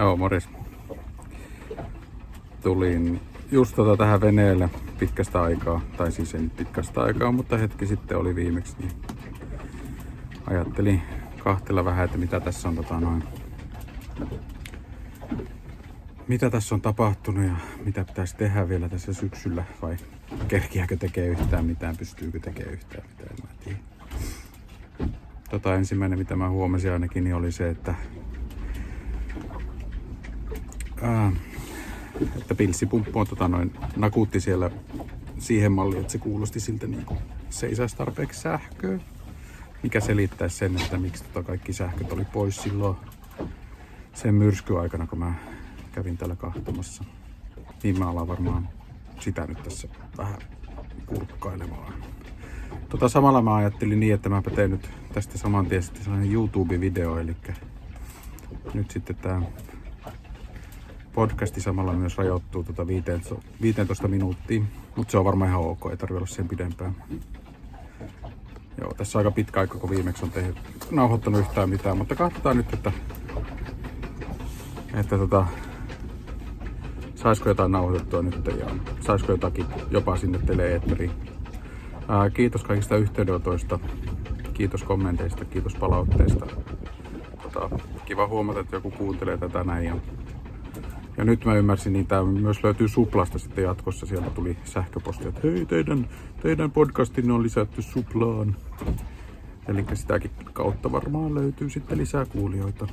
Joo, moris. Tulin just tähän veneelle pitkästä aikaa, tai siis en pitkästä aikaa, mutta hetki sitten oli viimeksi, niin ajattelin kahtella vähän, että mitä tässä on mitä tässä on tapahtunut ja mitä pitäisi tehdä vielä tässä syksyllä, vai kerkiääkö tekee yhtään mitään, pystyykö tekemään yhtään mitään, en mä tiedä. Ensimmäinen mitä mä huomasin ainakin niin oli se, että pilssipumppu on nakuutti siellä siihen malliin, että se kuulosti siltä niin kuin se ei saisi tarpeeksi sähköä. Mikä selittää sen, että miksi kaikki sähköt oli pois silloin sen myrskyaikana, kun mä kävin täällä kahtomassa. Niin mä alan varmaan sitä nyt tässä vähän kurkkailemaan. Samalla mä ajattelin niin, että mä teen nyt tästä saman tien sitten sellainen YouTube-video, eli nyt sitten tää podcasti samalla myös rajoittuu 15 minuuttia, mutta se on varmaan ihan ok, ei tarvitse olla sen pidempään. Joo, tässä on aika pitkä aika, kun viimeksi on nauhoittanut yhtään mitään, mutta katsotaan nyt, että saisiko jotain nauhoitettua nyt ja saisiko jotakin jopa sinne tele-eetteriin. Kiitos kaikista yhteydenotoista, kiitos kommenteista, kiitos palautteista. Kiva huomata, että joku kuuntelee tätä näin. Ja nyt mä ymmärsin, niin tää myös löytyy Suplasta sitten jatkossa. Sieltä tuli sähköposti, että hei, teidän podcastin on lisätty Suplaan. Eli sitäkin kautta varmaan löytyy sitten lisää kuulijoita.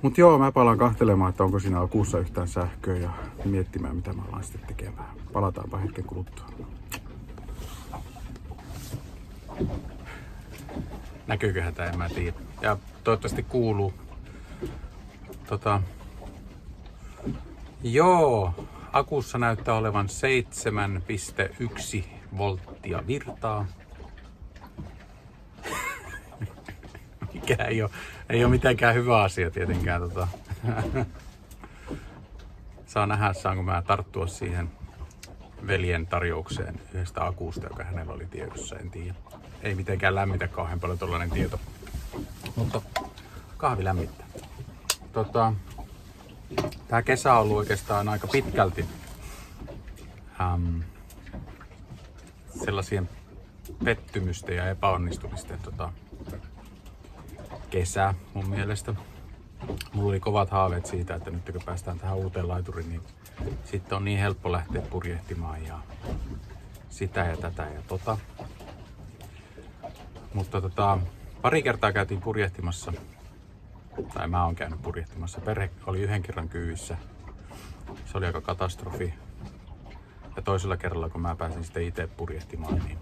Mut joo, mä palaan kahtelemaan, että onko siinä akuussa yhtään sähköä ja miettimään, mitä mä alan sitten tekemään. Palataanpa hetken kuluttua. Näkyyköhän tää, en mä tiedä. Ja toivottavasti kuuluu. Joo, akussa näyttää olevan 7,1 volttia virtaa. Mikä ei ole mitenkään hyvä asia tietenkään. Saa nähdä, saanko mä tarttua siihen veljen tarjoukseen yhdestä akusta, joka hänellä oli tiedossa, en tiedä. Ei mitenkään lämmitä kauhean paljon tollainen tieto, mutta kahvi lämmittää. Tää kesä on ollut oikeastaan aika pitkälti sellaisien pettymysten ja epäonnistumisten kesä mun mielestä. Mulla oli kovat haaveet siitä, että nyt kun päästään tähän uuteen laituriin, niin sitten on niin helppo lähteä purjehtimaan ja sitä ja tätä ja Mutta pari kertaa käytiin purjehtimassa. Tai mä oon käynyt purjehtimassa. Perhe oli yhden kerran kyyvissä. Se oli aika katastrofi. Ja toisella kerralla, kun mä pääsin sitten itse purjehtimaan, niin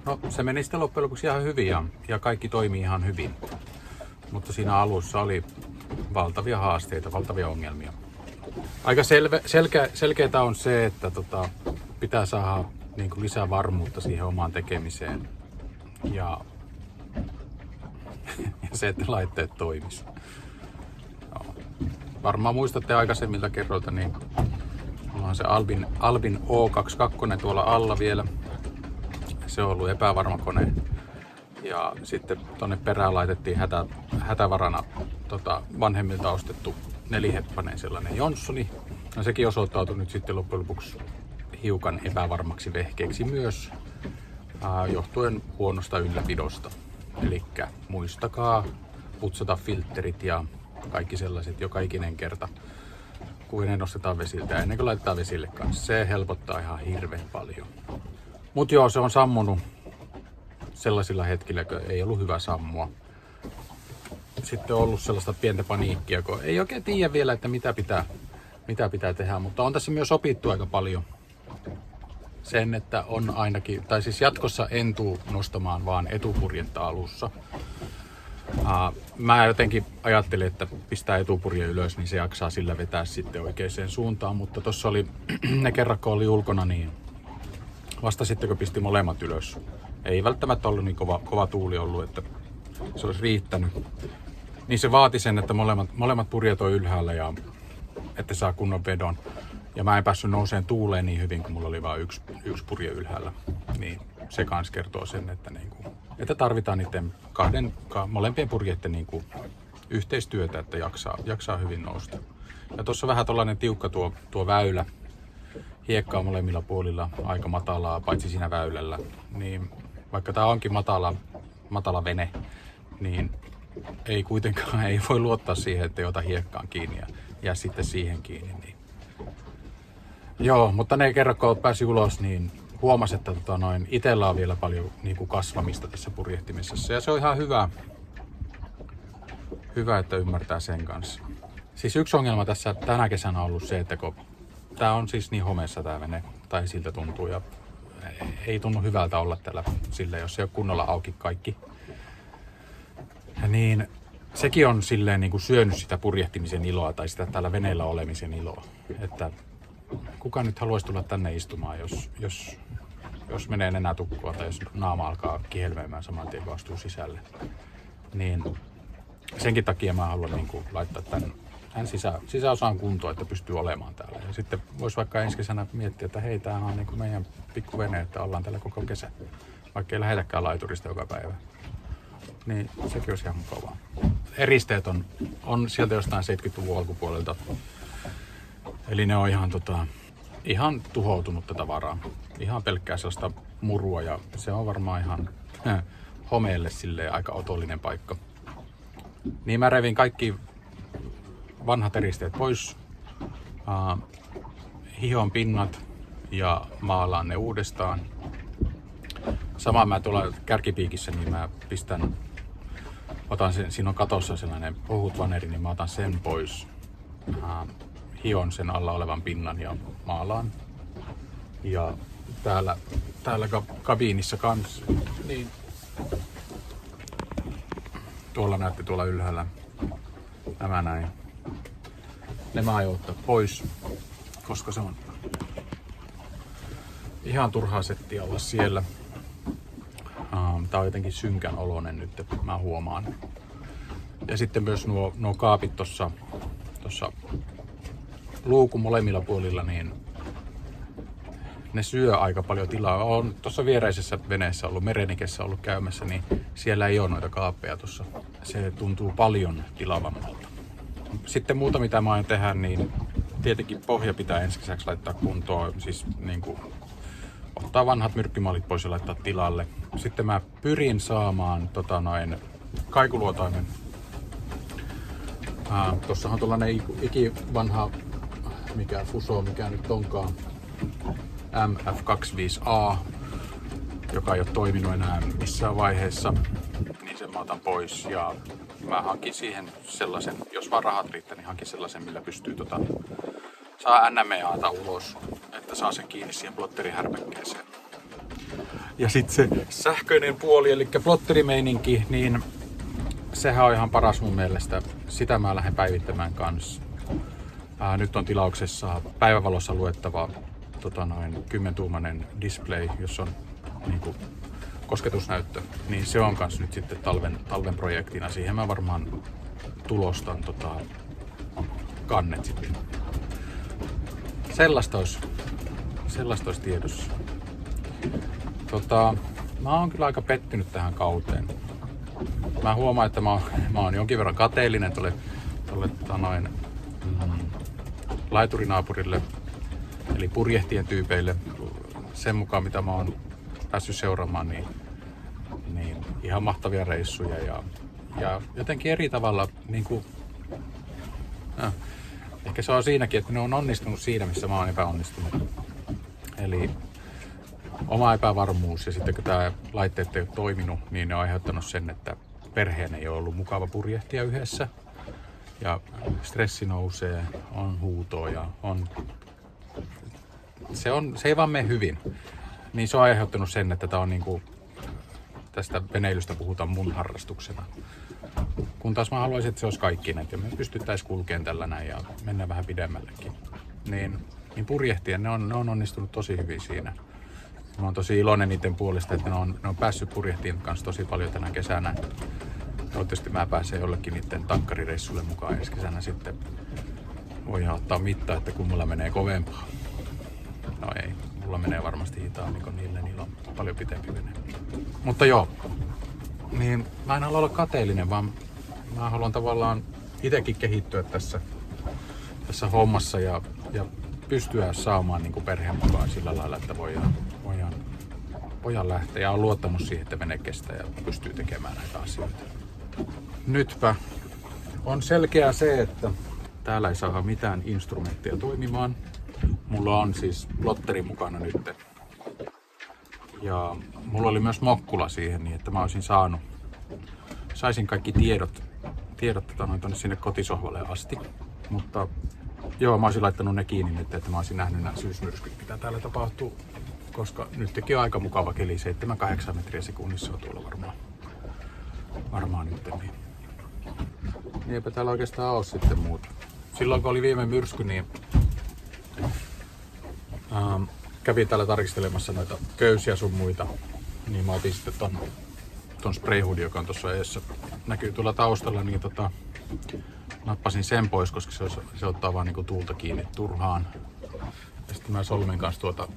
no, se meni sitten loppujen lopuksi ihan hyvin ja kaikki toimii ihan hyvin. Mutta siinä alussa oli valtavia haasteita, valtavia ongelmia. Aika selkeää on se, että pitää saada niin kuin lisää varmuutta siihen omaan tekemiseen. Ja se, että laitteet toimis. No. Varmaan muistatte aikaisemmilta kerroilta, niin mulla on se Albin O22 tuolla alla vielä. Se on ollut epävarma kone. Ja sitten tonne perään laitettiin hätävarana vanhemmilta ostettu 4-heppainen sellainen Jonssoni. No, sekin osoittautui nyt sitten loppujen lopuksi hiukan epävarmaksi vehkeeksi myös, johtuen huonosta ylläpidosta. Elikkä muistakaa putsata filtterit ja kaikki sellaiset joka ikinen kerta, kun ne nostetaan vesiltä ja ennen kuin laitetaan vesille kanssa. Se helpottaa ihan hirveän paljon. Mut joo, se on sammunut sellaisilla hetkillä, kun ei ollut hyvä sammua. Sitten on ollut sellaista pientä paniikkia, kun ei oikein tiedä vielä, että mitä pitää tehdä, mutta on tässä myös opittu aika paljon sen, että on ainakin, tai siis jatkossa en tuu nostamaan vaan etupurjetta alussa. Mä jotenkin ajattelin, että pistää etupurje ylös, niin se jaksaa sillä vetää sitten oikeaan suuntaan, mutta tossa oli, ne kerran kun oli ulkona, niin vasta sitten kun pisti molemmat ylös. Ei välttämättä ollut niin kova tuuli ollut, että se olisi riittänyt. Niin se vaati sen, että molemmat purjet on ylhäällä ja että saa kunnon vedon. Ja mä en päässyt nouseen tuuleen niin hyvin, kun mulla oli vain yksi purje ylhäällä. Niin se kans kertoo sen, että, että tarvitaan niiden molempien purjeiden yhteistyötä, että jaksaa hyvin nousta. Ja tuossa vähän tollainen tiukka tuo väylä. Hiekkaa molemmilla puolilla aika matalaa, paitsi siinä väylällä. Niin vaikka tää onkin matala vene, niin ei kuitenkaan ei voi luottaa siihen, että ei ota hiekkaan kiinni ja jää sitten siihen kiinni. Niin. Joo, mutta ne kerran kun pääsi ulos, niin huomasi, että itsellä on vielä paljon niin kuin kasvamista tässä purjehtimisessa. Ja se on ihan hyvä, että ymmärtää sen kanssa. Siis yksi ongelma tässä tänä kesänä on ollut se, että kun tää on siis niin homeessa tää vene, tai siltä tuntuu, ja ei tunnu hyvältä olla täällä sille, jos ei ole kunnolla auki kaikki. Niin sekin on silleen niin kuin syönyt sitä purjehtimisen iloa tai sitä täällä veneellä olemisen iloa. Että kuka nyt haluaisi tulla tänne istumaan, jos menee nenätukkoa tai jos naama alkaa kihelmeemään saman tien, kun astuu sisälle. Niin senkin takia mä haluan niin kuin laittaa tämän sisäosaan kuntoon, että pystyy olemaan täällä. Ja sitten voisi vaikka ensi kesänä miettiä, että hei, tämähän on niin kuin meidän pikkuvene, että ollaan täällä koko kesä. Vaikka ei lähetäkään laiturista joka päivä. Niin sekin olisi ihan mukavaa. Eristeet on sieltä jostain 70-luvun alkupuolelta. Eli ne on ihan tuhoutunutta tavaraa. Ihan pelkkää sellaista murua ja se on varmaan ihan homeelle silleen aika otollinen paikka. Niin mä revin kaikki vanhat eristeet pois, hion pinnat ja maalaan ne uudestaan. Sama mä tuolla kärkipiikissä, niin mä otan sen, siinä on katossa sellainen ohut vaneri, niin mä otan sen pois. Hion sen alla olevan pinnan ja maalaan. Ja täällä kabiinissa kans, niin tuolla näette tuolla ylhäällä nämä näin. Ne mä aion ottaa pois, koska se on ihan turhaa settiä olla siellä. Tää on jotenkin synkän oloinen nyt, että mä huomaan. Ja sitten myös nuo kaapit tossa luukun molemmilla puolilla, niin ne syö aika paljon tilaa. Olen tuossa viereisessä veneessä ollut, Merenikessä ollut käymässä, niin siellä ei ole noita kaappeja tuossa. Se tuntuu paljon tilavammalta. Sitten muuta mitä mä aion tehdä, niin tietenkin pohja pitää ensi kesäksi laittaa kuntoon. Siis niin kuin ottaa vanhat myrkkymaalit pois ja laittaa tilalle. Sitten mä pyrin saamaan kaikuluotaimen. Tuossa on tuollainen ikivanha Fuso, mikä nyt onkaan MF25A, joka ei ole toiminut enää missään vaiheessa, niin sen mä otan pois ja mä hankin siihen sellaisen, jos vaan rahat riittää, niin hankin sellaisen, millä pystyy saa NMEAta ulos, että saa sen kiinni siihen plotterihärpäkkeeseen. Ja sitten se sähköinen puoli, eli plotterimeininki, niin sehän on ihan paras mun mielestä. Sitä mä lähden päivittämään kanssa. Nyt on tilauksessa päivävalossa luettava 10-tuumainen display, jossa on niinku kosketusnäyttö. Niin se on kans nyt sitten talven projektina. Siihen mä varmaan tulostan kannet sitten. Sellaista olisi tiedossa. Mä oon kyllä aika pettynyt tähän kauteen. Mä huomaan, että mä oon jonkin verran kateellinen tuolle laiturinaapurille, eli purjehtien tyypeille. Sen mukaan mitä mä oon päässyt seuraamaan, niin ihan mahtavia reissuja ja jotenkin eri tavalla niinku, ehkä se on siinäkin, että ne on onnistunut siinä, missä mä oon epäonnistunut. Eli oma epävarmuus ja sitten kun tää laitteet ei ole toiminut, niin ne on aiheuttanut sen, että perheen ei ole ollut mukava purjehtia yhdessä. Ja stressi nousee, on huutoa ja se ei vaan mene hyvin. Niin se on aiheuttanut sen, että tää on niinku, tästä veneilystä puhutaan mun harrastuksena. Kun taas mä haluaisin, että se olisi kaikkinen, että me pystyttäisiin kulkemaan tällä näin ja mennä vähän pidemmällekin. Niin purjehtien ne on onnistunut tosi hyvin siinä. Mä oon tosi iloinen niiden puolesta, että ne on päässyt purjehtien kanssa tosi paljon tänä kesänä. Toivottavasti mä pääsen jollekin niiden tankkarireissulle mukaan ensi kesänä sitten. Voidaan ottaa mittaa, että kummalla menee kovempaa. No ei, mulla menee varmasti hitaammin kuin niillä on paljon pitempi vene. Mutta joo, niin mä en halua olla kateellinen, vaan mä haluan tavallaan itsekin kehittyä tässä hommassa ja pystyä saamaan niin kuin perheen mukaan sillä lailla, että voidaan lähteä ja on luottamus siihen, että vene kestää ja pystyy tekemään näitä asioita. Nytpä on selkeää se, että täällä ei saa mitään instrumentteja toimimaan. Mulla on siis plotteri mukana nyt. Ja mulla oli myös mokkula siihen, niin että mä olisin saisin kaikki tiedot tonne sinne kotisohvalle asti. Mutta joo, mä olisin laittanut ne kiinni nyt, että mä olisin nähnyt nämä syysmyrskyt, mitä täällä tapahtuu. Koska nytkin on aika mukava keli, 7-8 metriä sekunnissa on tuolla varmaan nyt. Niin eipä täällä oikeastaan ole sitten muuta. Silloin kun oli viime myrsky, niin kävin täällä tarkistelemassa noita köysiä sun muita. Niin mä otin sitten ton sprayhoodin, joka on tuossa edessä. Näkyy tuolla taustalla, niin nappasin sen pois, koska se ottaa vaan niinku tuulta kiinni turhaan. Ja sitten mä solmin kanssa tuota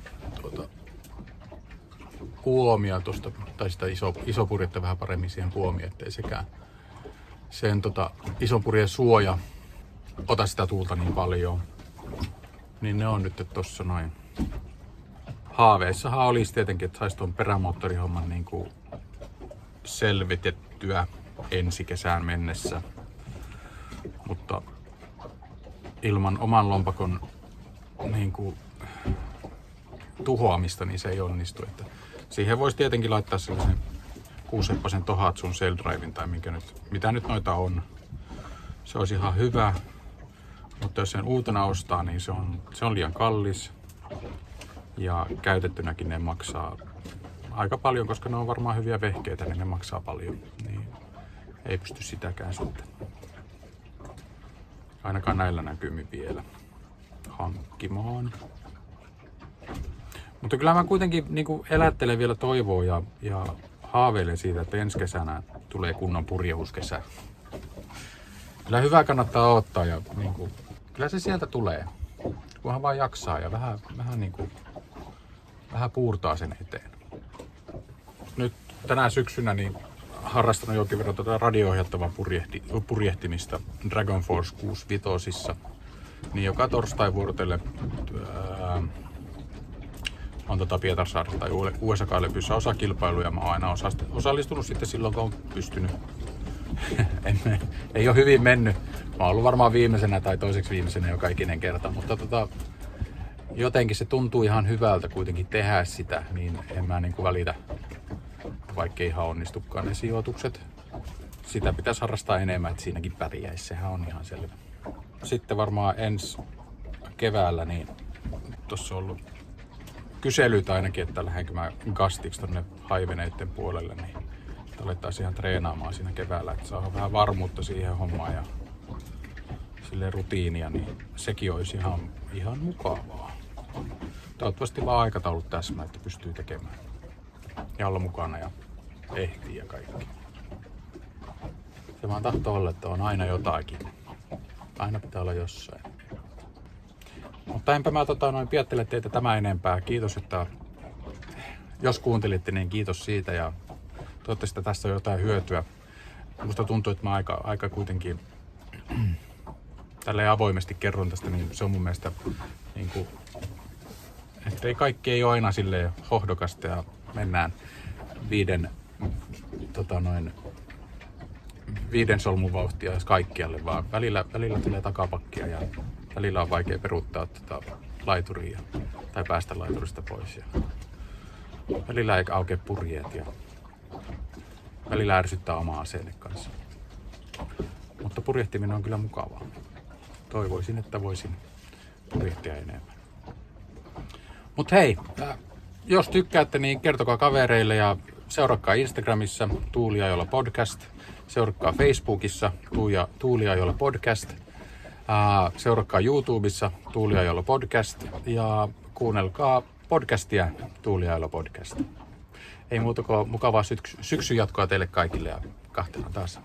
kuomia tuosta, tai sitä iso purjetta vähän paremmin siihen kuomiin, ettei sen ison purjen suoja ota sitä tuulta niin paljon. Niin ne on nyt tossa noin. Haaveissahan olisi tietenkin, että saisi tuon perämoottorihomman niin kuin selvitettyä ensi kesään mennessä. Mutta ilman oman lompakon niin kuin tuhoamista, niin se ei onnistu. Että siihen voisi tietenkin laittaa sellaisen 6-seppasen Tohatsun Cell-Driven tai mitä nyt noita on. Se olisi ihan hyvä, mutta jos sen uutena ostaa, niin se on liian kallis. Ja käytettynäkin ne maksaa aika paljon, koska ne on varmaan hyviä vehkeitä, niin ne maksaa paljon. Niin ei pysty sitäkään sitten. Ainakaan näillä näkymin vielä hankkimaan. Mutta kyllä mä kuitenkin niin kuin elättelen vielä toivoa ja haaveilen siitä, että ensi kesänä tulee kunnon purjehuskesä. Kyllä hyvää kannattaa odottaa ja niin kuin, kyllä se sieltä tulee. Kunhan vaan jaksaa ja vähän puurtaa sen eteen. Nyt tänä syksynä niin harrastanut jonkin verran tätä radio-ohjattavaa purjehtimista Dragon Force 65. Niin joka torstai vuorotelle on Pietarsaaressa tai USA-Kalepyssä osakilpailuja. Mä oon aina osallistunut sitten silloin, kun on pystynyt. Ei ole hyvin mennyt. Mä oon ollut varmaan viimeisenä tai toiseksi viimeisenä joka ikinen kerta, mutta jotenkin se tuntuu ihan hyvältä kuitenkin tehdä sitä, niin en mä niinku välitä, vaikka ihan onnistukaan ne sijoitukset. Sitä pitäisi harrastaa enemmän, että siinäkin pärjäisi, sehän on ihan selvä. Sitten varmaan ensi keväällä, niin tuossa on ollut kyselyitä ainakin, että lähdenkö mä gastiksi tonne haiveneiden puolelle, niin alettaisiin ihan treenaamaan siinä keväällä, että saadaan vähän varmuutta siihen hommaan ja silleen rutiinia, niin sekin olisi ihan mukavaa. Toivottavasti vaan aikataulut täsmää, että pystyy tekemään ja olla mukana ja ehtii ja kaikki. Se vaan tahtoo olla, että on aina jotakin. Aina pitää olla jossain. Mutta enpä mä pidättele teitä tämän enempää. Kiitos, että jos kuuntelitte, niin kiitos siitä ja toivottavasti tästä on jotain hyötyä. Musta tuntuu, että mä aika kuitenkin tälleen avoimesti kerron tästä, niin se on mun mielestä niin kuin, että kaikki ei ole aina silleen hohdokasta ja mennään viiden solmun vauhtia kaikkialle, vaan välillä tulee takapakkia ja välillä on vaikea peruuttaa laituria tai päästä laiturista pois. Ja välillä ei aukea purjeet ja välillä ärsyttää omaa aseenne kanssa. Mutta purjehtiminen on kyllä mukavaa. Toivoisin, että voisin purjehtia enemmän. Mut hei, jos tykkäätte, niin kertokaa kavereille ja seuratkaa Instagramissa Tuuliajolla podcast. Seuratkaa Facebookissa Tuuliajolla podcast. Seuratkaa YouTubessa Tuuliajolla podcast. Ja kuunnelkaa podcastia Tuuliajolla podcast. Ei muuta kuin mukavaa syksyn jatkoa teille kaikille ja kahtena taas.